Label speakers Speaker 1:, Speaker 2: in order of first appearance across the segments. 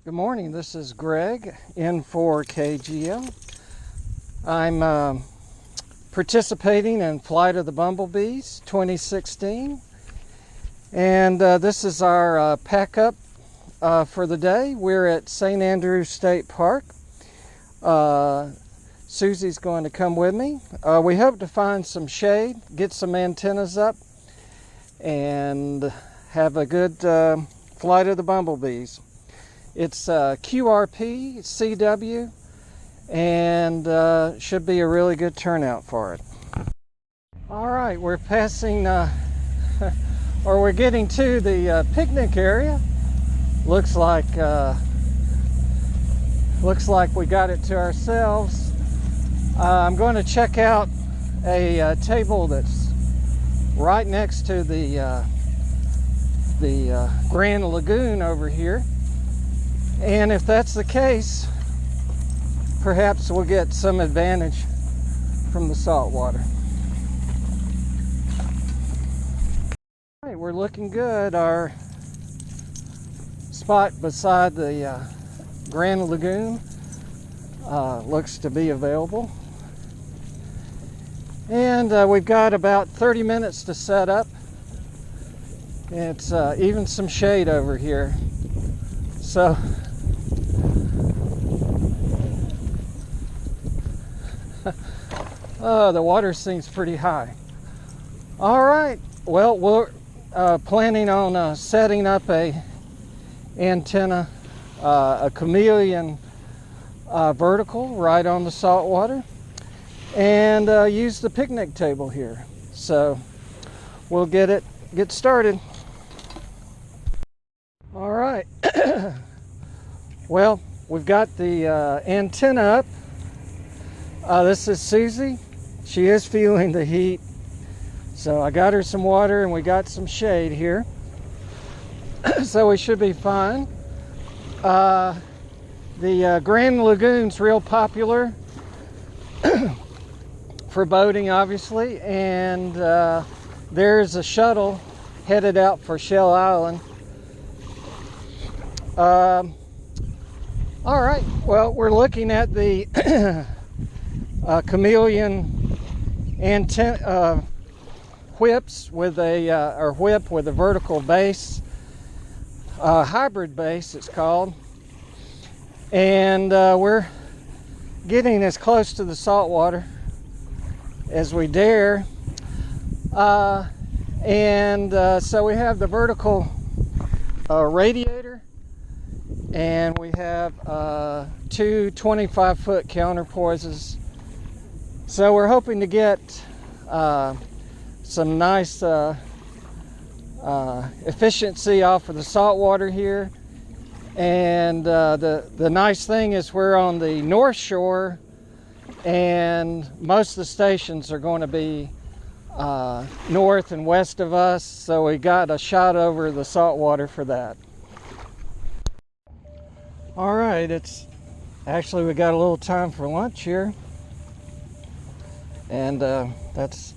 Speaker 1: Good morning, this is Greg, N4KGL. I'm participating in Flight of the Bumblebees 2016, and this is our pack up for the day. We're at St. Andrews State Park. Susie's going to come with me. We hope to find some shade, get some antennas up, and have a good Flight of the Bumblebees. It's QRP, CW, and should be a really good turnout for it. All right, we're passing, or we're getting to the picnic area. Looks like we got it to ourselves. I'm going to check out a table that's right next to the Grand Lagoon over here. And if that's the case, perhaps we'll get some advantage from the salt water. All right, we're looking good. Our spot beside the Grand Lagoon looks to be available. And we've got about 30 minutes to set up. It's even some shade over here. So the water seems pretty high. All right, well, we're planning on setting up a antenna, a chameleon vertical right on the salt water, and use the picnic table here. So we'll get started. All right. Well, we've got the antenna up. This is Susie. She is feeling the heat. So I got her some water and we got some shade here. So we should be fine. The Grand Lagoon's real popular for boating, obviously. And there's a shuttle headed out for Shell Island. All right, well, we're looking at the chameleon antenna whips with a whip with a vertical base, hybrid base it's called, and we're getting as close to the salt water as we dare, and so we have the vertical radiator. And we have two 25-foot counterpoises. So we're hoping to get some nice efficiency off of the salt water here. And the nice thing is we're on the north shore, and most of the stations are going to be north and west of us. So we got a shot over the salt water for that. All right, actually we got a little time for lunch here, and that's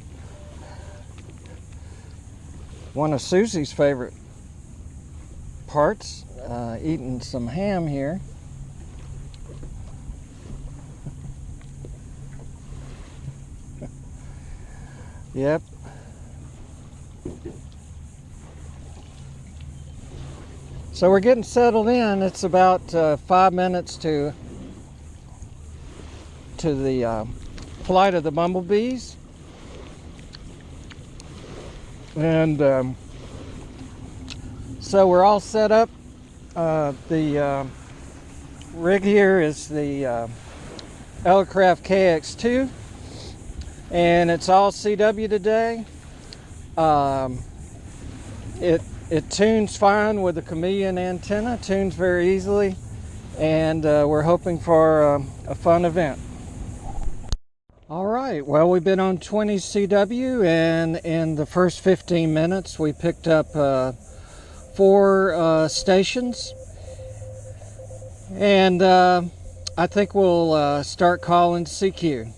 Speaker 1: one of Susie's favorite parts, eating some ham here. Yep. So we're getting settled in. It's about 5 minutes to the Flight of the Bumblebees. And so we're all set up. The rig here is the Elecraft KX2, and it's all CW today. It tunes fine with the chameleon antenna, tunes very easily, and we're hoping for a fun event. All right, well, we've been on 20 CW, and in the first 15 minutes we picked up 4 stations, and I think we'll start calling CQ.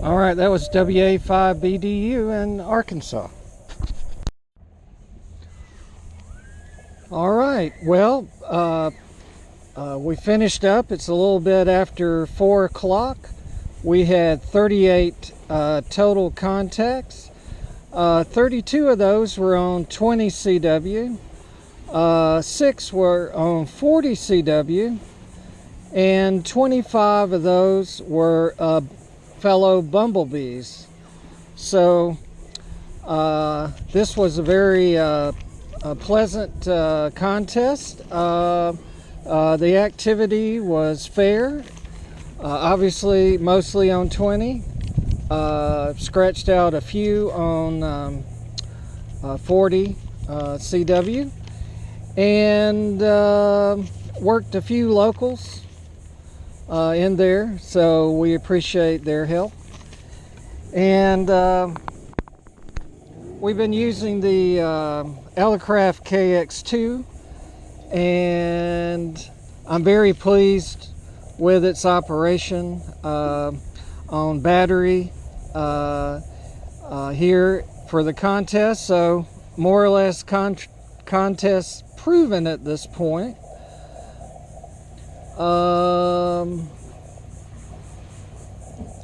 Speaker 1: All right, that was WA5BDU in Arkansas. All right, well, we finished up. It's a little bit after 4 o'clock. We had 38 total contacts. 32 of those were on 20 CW. 6 were on 40 CW. And 25 of those were fellow Bumblebees. So this was a very pleasant contest. The activity was fair, obviously mostly on 20. Scratched out a few on 40 CW, and worked a few locals in there, so we appreciate their help. And we've been using the Elecraft KX2, and I'm very pleased with its operation on battery here for the contest. So more or less contest proven at this point.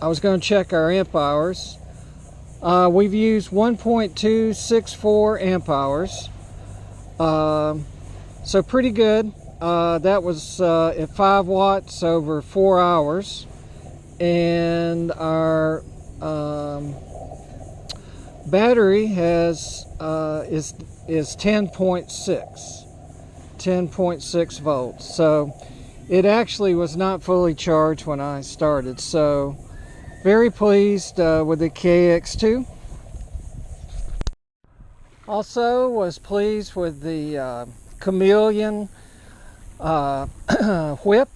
Speaker 1: I was going to check our amp hours. We've used 1.264 amp hours, so pretty good. That was at 5 watts over 4 hours, and our battery is 10.6 volts. So it actually was not fully charged when I started. So very pleased with the KX2. Also was pleased with the Chameleon whip.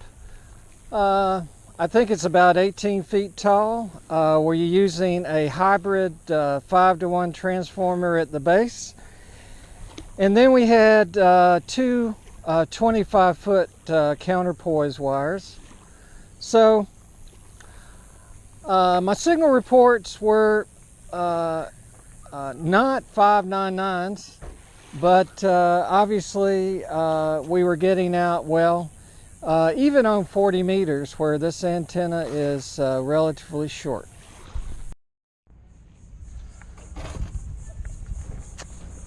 Speaker 1: I think it's about 18 feet tall. We're using a hybrid 5-to-1 transformer at the base. And then we had two 25-foot counterpoise wires. So my signal reports were not 599s, but obviously we were getting out well, even on 40 meters where this antenna is relatively short.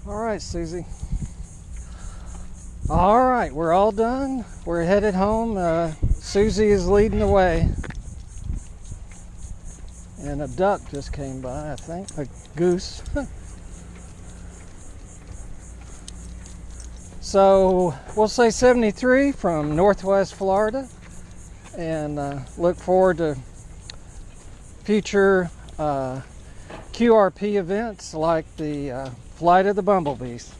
Speaker 1: All right, Susie. All right, we're all done. We're headed home. Susie is leading the way. And a duck just came by, I think, a goose. So we'll say 73 from Northwest Florida, and look forward to future QRP events like the Flight of the Bumblebees.